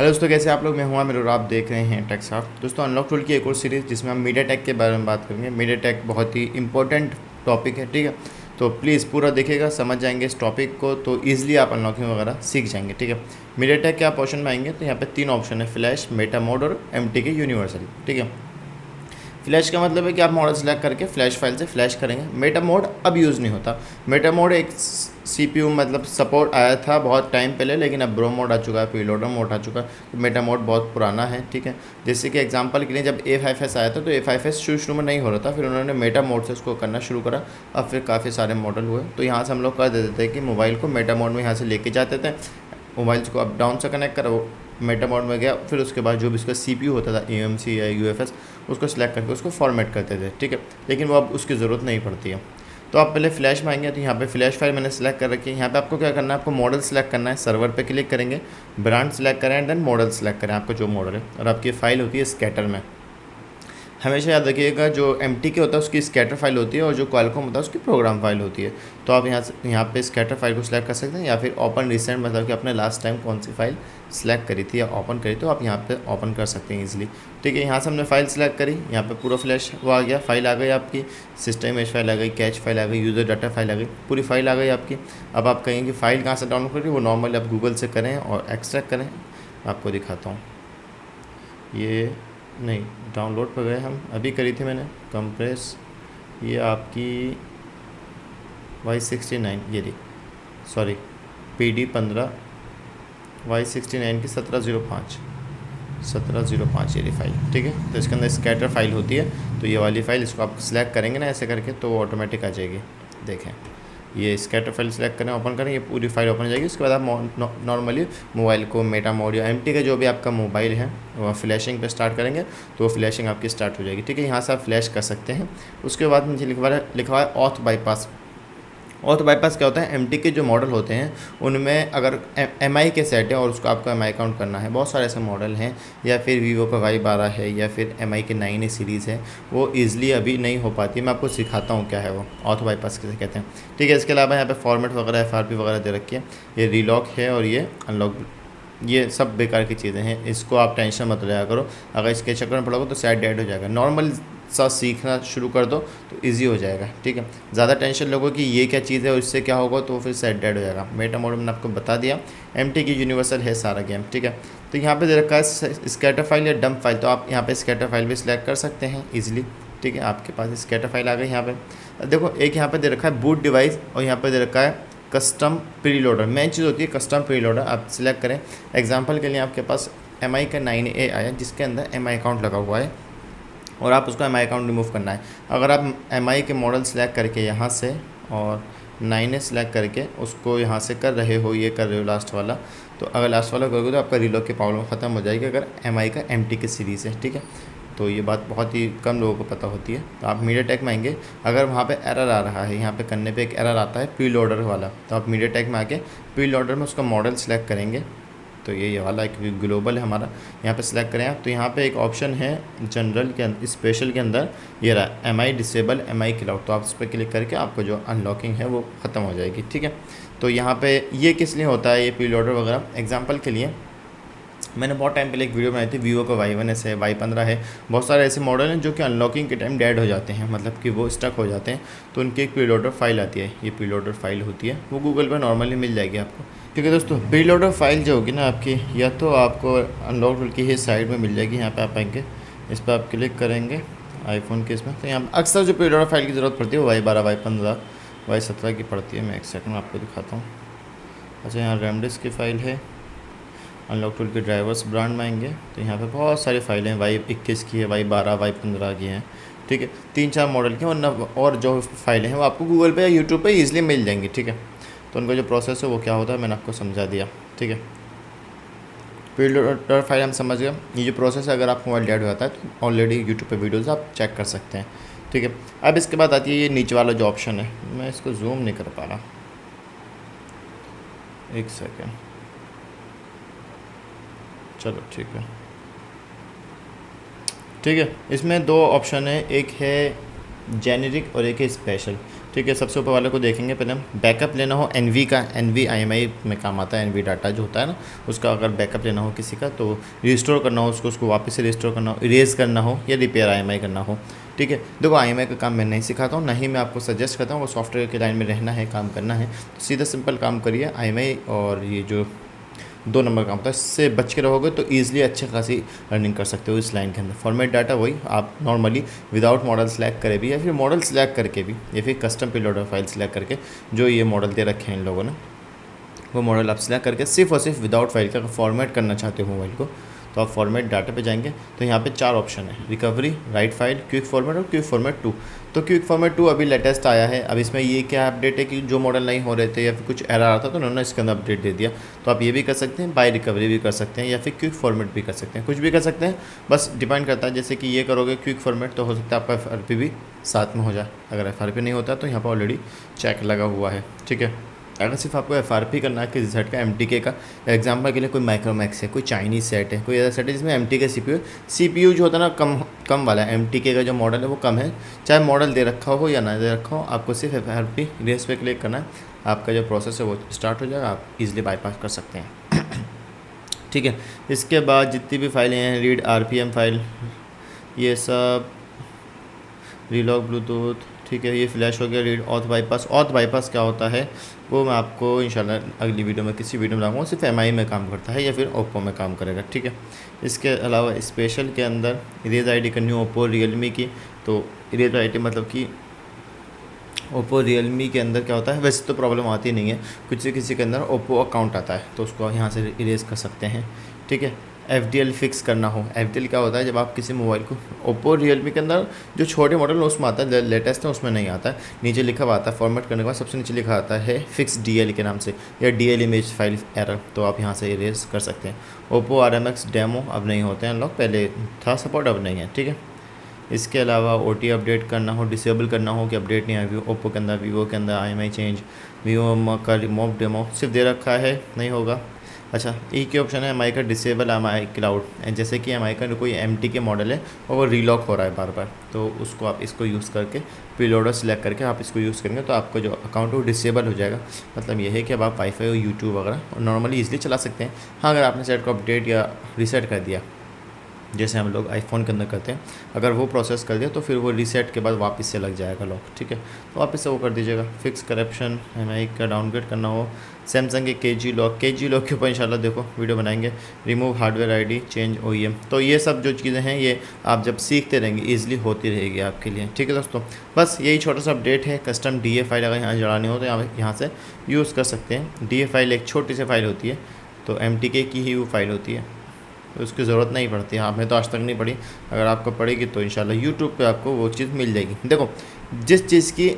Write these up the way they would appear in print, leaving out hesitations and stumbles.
Hello दोस्तों, कैसे आप लोग? मैं हूं मेरे और आप देख रहे हैं टेक साफ। दोस्तों, अनलॉक टूल की एक और सीरीज़ जिसमें हम मीडिया टेक के बारे में बात करेंगे। मीडिया टेक बहुत ही इंपॉर्टेंट टॉपिक है, ठीक है। तो प्लीज़ पूरा देखिएगा, समझ जाएंगे इस टॉपिक को तो ईजिली आप अनलॉकिंग वगैरह सीख जाएंगे, ठीक है। मीडिया टेक के आप ऑप्शन में आएंगे तो यहाँ पे 3 ऑप्शन है: फ्लैश, मेटा मोड और MTK यूनिवर्सल, ठीक है। फ्लैश का मतलब है कि आप मॉडल सेलेक्ट करके फ्लैश फाइल से फ्लैश करेंगे। मेटा मोड अब यूज़ नहीं होता। मेटा मोड एक CPU मतलब सपोर्ट आया था बहुत टाइम पहले, लेकिन अब ब्रो मोड आ चुका है, प्रीलोडर मोड आ चुका है। तो मेटा मोड बहुत पुराना है, ठीक है। जैसे कि एग्जांपल के लिए जब A5S आया था तो A5S शुरू में नहीं हो रहा था, फिर उन्होंने मेटा मोड से उसको करना शुरू करा। अब फिर काफ़ी सारे मॉडल हुए, तो यहाँ से हम लोग कर देते थे कि मोबाइल को मेटा मोड में यहाँ से लेके जाते थे, मोबाइल्स को अप डाउन से कनेक्ट करा, वो मेटा मोड में गया। फिर उसके बाद जो भी उसका CPU होता था AMC या UFS, उसको सिलेक्ट करके उसको फॉर्मेट करते थे, ठीक है। लेकिन वो अब उसकी ज़रूरत नहीं पड़ती है। तो आप पहले फ्लैश में आएंगे तो यहाँ पे फ्लैश फाइल मैंने सेलेक्ट कर रखी है। यहाँ पे आपको क्या करना है, आपको मॉडल सेलेक्ट करना है, सर्वर पे क्लिक करेंगे, ब्रांड सेलेक्ट करें एंड देन मॉडल सेलेक्ट करें, आपका जो मॉडल है। और आपकी फ़ाइल होती है स्कैटर में। हमेशा याद रखिएगा, जो MTK होता है उसकी स्कैटर फाइल होती है और जो क्वालकॉम होता है उसकी प्रोग्राम फाइल होती है। तो आप यहाँ पे स्कैटर फाइल को सिलेक्ट कर सकते हैं, या फिर ओपन रिसेंट मतलब कि आपने लास्ट टाइम कौन सी फाइल सेलेक्ट करी थी या ओपन करी, तो आप यहाँ पे ओपन कर सकते हैं इजीली, ठीक है। यहाँ से हमने फाइल सेलेक्ट करी, यहाँ पे पूरा फ्लैश वो आ गया, फाइल आ गई आपकी, सिस्टम इमेज फाइल आ गई, कैच फाइल आ गई, यूज़र डाटा फाइल आ गई, पूरी फाइल आ गई आपकी। अब आप कहेंगे फाइल कहाँ से डाउनलोड करें, वो नॉर्मली आप गूगल से करें और एक्सट्रैक्ट करें। आपको दिखाता हूँ, ये नहीं, डाउनलोड पर गए हम, अभी करी थी मैंने कंप्रेस, ये आपकी Y69, ये रही, सॉरी PD15 Y69 की 1705 ये रही फाइल, ठीक है। तो इसके अंदर स्कैटर फाइल होती है, तो ये वाली फाइल, इसको आप सिलेक्ट करेंगे ना ऐसे करके तो वो ऑटोमेटिक आ जाएगी। देखें, ये स्कैटर फाइल सेलेक्ट करें, ओपन करें, ये पूरी फाइल ओपन हो जाएगी। उसके बाद आप नॉर्मली मोबाइल को मेटा मोड या MTK जो भी आपका मोबाइल है वो फ्लैशिंग पे स्टार्ट करेंगे तो वो फ्लैशिंग आपकी स्टार्ट हो जाएगी, ठीक है। यहाँ से आप फ्लैश कर सकते हैं। उसके बाद मुझे लिखवा है ऑथ बाईपास। ऑथ बाईपास क्या होता है, MTK जो मॉडल होते हैं उनमें अगर MI के सेट है और उसको आपको MI काउंट करना है, बहुत सारे ऐसे मॉडल हैं, या फिर वीवो का Y12 है या फिर MI के 9A सीरीज़ है, वो ईज़िली अभी नहीं हो पाती। मैं आपको सिखाता हूँ क्या है वो ऑथ बाईपास किसे कहते हैं, ठीक है। इसके अलावा यहाँ पे फॉर्मेट वगैरह FRP वगैरह दे रखी है, ये रीलॉक है और ये अनलॉक, ये सब बेकार की चीज़ें हैं, इसको आप टेंशन मत लिया करो। अगर इसके चक्कर में पड़ोगे तो शायद डेड हो जाएगा। नॉर्मल सा सीखना शुरू कर दो तो इजी हो जाएगा, ठीक है। ज़्यादा टेंशन लोगों कि ये क्या चीज़ है और इससे क्या होगा तो फिर शायद डेड हो जाएगा। मेटा मोड मैंने आपको बता दिया, MTK यूनिवर्सल है सारा गेम, ठीक है। तो यहाँ पे दे रखा है स्कैटर फाइल या डंप फाइल, तो आप यहाँ पे स्कैटर फाइल भी सिलेक्ट कर सकते हैं ईजिली, ठीक है। आपके पास स्कैटर फाइल आ गई। यहाँ पे देखो, एक यहाँ पे दे रखा है बूट डिवाइस और यहाँ पे दे रखा है कस्टम प्रीलोडर। मेन चीज़ होती है कस्टम प्रीलोडर, आप सिलेक्ट करें। एग्जांपल के लिए आपके पास MI का 9A आया जिसके अंदर MI अकाउंट लगा हुआ है और आप उसका MI अकाउंट रिमूव करना है। अगर आप MI के मॉडल सेलेक्ट करके यहाँ से और 9A सेलेक्ट करके उसको यहाँ से कर रहे हो, ये कर रहे हो लास्ट वाला, तो अगर लास्ट वाला करोगे तो आपका रीलॉक की प्रॉब्लम ख़त्म हो जाएगी अगर MI का MTK सीरीज़ है, ठीक है। तो ये बात बहुत ही कम लोगों को पता होती है। तो आप मीडिया टेक में आएंगे, अगर वहाँ पे एरर आ रहा है, यहाँ पे करने पे एक एरर आता है प्रीलोडर वाला, तो आप मीडिया टेक में आके प्रीलोडर में उसका मॉडल सेलेक्ट करेंगे। तो ये वाला एक ग्लोबल है हमारा, यहाँ पे सिलेक्ट करें आप। तो यहाँ पे एक ऑप्शन है जनरल के अंदर, स्पेशल के अंदर ये रहा MI डिसेबल MI क्लाउड, तो आप उस पर क्लिक करके आपको जो अनलॉकिंग है वो ख़त्म हो जाएगी, ठीक है। तो यहाँ पे ये किस लिए होता है, ये प्रीलोडर वगैरह, एग्जाम्पल के लिए मैंने बहुत टाइम पहले एक वीडियो बनाई थी, वीवो का Y1S है, Y15 है, बहुत सारे ऐसे मॉडल हैं जो कि अनलॉकिंग के टाइम डेड हो जाते हैं, मतलब कि वो स्टक हो जाते हैं। तो उनकी एक प्रीलोडर फाइल आती है, ये प्रीलोडर फाइल होती है, वो गूगल पर नॉर्मली मिल जाएगी आपको, ठीक है दोस्तों। प्रीलोडर फाइल जो होगी ना आपकी, या तो आपको अनलॉक टूल की ही साइड में मिल जाएगी, यहाँ पे आप आएंगे, इस पर आप क्लिक करेंगे आईफोन के इसमें, तो यहाँ अक्सर जो प्रीलोडर फाइल की ज़रूरत पड़ती है वो Y12 Y15 Y17 की पड़ती है। मैं एक सेकंड आपको दिखाता हूँ। अच्छा, यहाँ रेमडिस्क की फ़ाइल है, अनलॉक टूल के ड्राइवर्स ब्रांड में आएंगे तो यहाँ पे बहुत सारी फाइलें Y21 की है, Y12 Y15 की हैं, ठीक है। 3-4 मॉडल की और जो फाइलें हैं वो आपको गूगल पे या यूट्यूब पे ईजिली मिल जाएंगी, ठीक है। तो उनका जो प्रोसेस है वो क्या होता है मैंने आपको समझा दिया, ठीक है। प्रीलोडर फाइल हम समझ गए। ये जो प्रोसेस है, अगर आपका मोबाइल डेड हो जाता है तो ऑलरेडी यूट्यूब पे वीडियोज़ आप चेक कर सकते हैं, ठीक है। अब इसके बाद आती है ये नीचे वाला जो ऑप्शन है, मैं इसको जूम नहीं कर पा रहा, एक सेकेंड, चलो ठीक है, ठीक है। इसमें 2 ऑप्शन है, एक है जेनेरिक और एक है स्पेशल। ठीक है, सबसे ऊपर वाले को देखेंगे। पहले हम बैकअप लेना हो एनवी का, एनवी आईएमआई में काम आता है, एनवी डाटा जो होता है ना उसका अगर बैकअप लेना हो किसी का, तो रिस्टोर करना हो उसको वापस से रिस्टोर करना हो, इरेज करना हो या रिपेयर आईएमआई करना हो। ठीक है, देखो आईएमआई का काम मैं नहीं सिखाता हूँ, ना ही मैं आपको सजेस्ट करता हूँ। वो सॉफ्टवेयर के लाइन में रहना है, काम करना है तो सीधा सिंपल काम करिए। आईएमआई और ये जो 2 नंबर काम होता है इससे बच के रहोगे तो ईजिली अच्छे खासी अर्निंग कर सकते हो इस लाइन के अंदर। फॉर्मेट डाटा वही आप नॉर्मली विदाउट मॉडल सिलेक्ट करे भी या फिर मॉडल सिलेक्ट करके भी या फिर कस्टम पेलोड फाइल सिलेक्ट करके, जो ये मॉडल दे रखे हैं इन लोगों ने, वो मॉडल आप सिलेक्ट करके सिर्फ और सिर्फ विदाउट फाइल का अगर फॉर्मेट करना चाहते हो मोबाइल को, तो आप फॉर्मेट डाटा पे जाएंगे तो यहाँ पे 4 ऑप्शन है, recovery, write file, quick format और क्विक फॉर्मेट 2। तो क्विक फॉर्मेट 2 अभी लेटेस्ट आया है। अब इसमें ये क्या अपडेट है कि जो मॉडल नहीं हो रहे थे या फिर कुछ एरर आ रहा था तो उन्होंने इसके अंदर अपडेट दे दिया। तो आप ये भी कर सकते हैं, बाय रिकवरी भी कर सकते हैं या फिर क्विक फॉर्मेट भी कर सकते हैं, कुछ भी कर सकते हैं, बस डिपेंड करता है। जैसे कि ये करोगे क्विक फॉर्मेट तो हो सकता है आपका FRP भी साथ में हो जाए। अगर FRP नहीं होता तो यहाँ पर ऑलरेडी चेक लगा हुआ है। ठीक है, अगर सिर्फ आपको FRP करना है किसी सेट का, MTK का एग्जाम्पल के लिए कोई माइक्रोमैक्स है, कोई चाइनीज़ सेट है, कोई ऐसा सेट है जिसमें MTK CPU जो होता है ना कम वाला है, MTK का जो मॉडल है वो कम है, चाहे मॉडल दे रखा हो या ना दे रखा हो, आपको सिर्फ FRP रेस पे क्लिक करना है, आपका जो प्रोसेस है वो स्टार्ट हो जाएगा, आप इजीली बाईपास कर सकते हैं। ठीक है, इसके बाद जितनी भी फाइलें हैं, रीड RPM फाइल, ये सब रीलॉग ब्लूटूथ, ठीक है, ये फ्लैश हो गया। Read auth bypass, auth bypass क्या होता है वो मैं आपको इंशाल्लाह अगली वीडियो में किसी वीडियो में बताऊंगा। सिर्फ MI में काम करता है या फिर ओप्पो में काम करेगा। ठीक है, इसके अलावा स्पेशल के अंदर इरेज ID करनी हो ओप्पो रियलमी की, तो इरेज ID मतलब कि ओप्पो रियलमी के अंदर क्या होता है, वैसे तो प्रॉब्लम आती नहीं है, कुछ से किसी के अंदर ओप्पो अकाउंट आता है तो उसको यहाँ से इरेज कर सकते हैं। ठीक है, FDL फिक्स करना हो, FDL क्या होता है जब आप किसी मोबाइल को, ओप्पो रियलमी के अंदर जो छोटे मॉडल है उसमें आता है, लेटेस्ट है उसमें नहीं आता है, नीचे लिखा हुआ आता है फॉर्मेट करने के बाद सबसे नीचे लिखा आता है फिक्स DL के नाम से या DL इमेज फाइल एरर, तो आप यहाँ से इरेज कर सकते हैं। ओप्पो RMX डेमो अब नहीं होते हैं अनलॉक, पहले था सपोर्ट अब नहीं है। ठीक है, इसके अलावा OT अपडेट करना हो, डिसेबल करना हो कि अपडेट नहीं आया ओप्पो के अंदर, वीवो के अंदर IMI चेंज, वीवो का रिमोव डेमो सिर्फ दे रखा है, नहीं होगा। अच्छा, एक ही ऑप्शन है MI का डिसेबल MI क्लाउड, जैसे कि MI का कोई MTK मॉडल है और वो रीलॉक हो रहा है बार बार, तो उसको आप इसको यूज़ करके प्रीलोडर सेलेक्ट करके आप इसको यूज़ करेंगे तो आपका जो अकाउंट है वो डिसेबल हो जाएगा। मतलब ये है कि अब आप वाईफाई और यूट्यूब वगैरह नॉर्मली ईजिली चला सकते हैं। हाँ, अगर आपने सेट को अपडेट या रीसेट कर दिया जैसे हम लोग आईफोन के अंदर करते हैं, अगर वो प्रोसेस कर दिया तो फिर वो रीसेट के बाद वापस से लग जाएगा लॉक। ठीक है, तो वापस से वो कर दीजिएगा। फिक्स करप्शन, MI का डाउनग्रेड करना हो, सैमसंग के KG लॉक के ऊपर इंशाल्लाह देखो वीडियो बनाएंगे। Remove hardware ID, change OEM, तो ये सब जो चीज़ें हैं ये आप जब सीखते रहेंगे ईजिली होती रहेगी आपके लिए। ठीक है दोस्तों, बस यही छोटा सा अपडेट है। कस्टम DA फाइल अगर यहाँ जड़ानी हो तो यहाँ से यूज़ कर सकते हैं। DA फाइल एक छोटी सी फाइल होती है, तो MTK की ही वो फाइल होती है, तो उसकी ज़रूरत नहीं पड़ती। हाँ, हमें तो आज तक नहीं पड़ी, अगर आपको पड़ेगी तो इंशाल्लाह यूट्यूब पे आपको वो चीज़ मिल जाएगी। देखो, जिस चीज़ की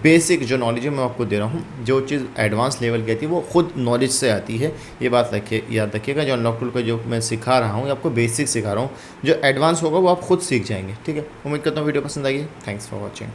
बेसिक जो नॉलेज है मैं आपको दे रहा हूँ, जो चीज़ एडवांस लेवल की आती है वो खुद नॉलेज से आती है, ये बात याद रखिएगा। जो अनलॉक टूल का जो मैं सिखा रहा हूँ, आपको बेसिक सिखा रहा हूँ, जो एडवांस होगा वो आप खुद सीख जाएंगे। ठीक है, उम्मीद करता हूँ वीडियो पसंद आएगी। Thanks for watching.